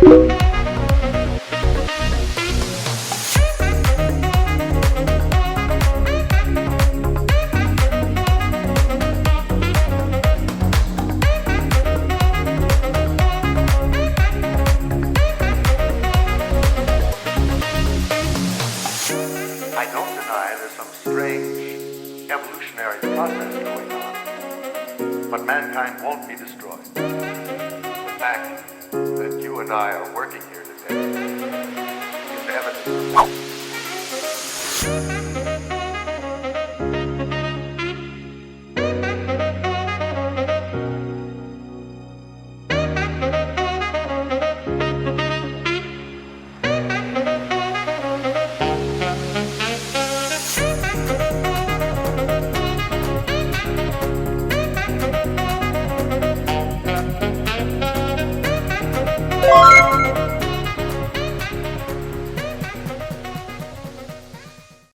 I don't deny there's some strange evolutionary process going on, but mankind won't be destroyed. The fact that you and I are working here today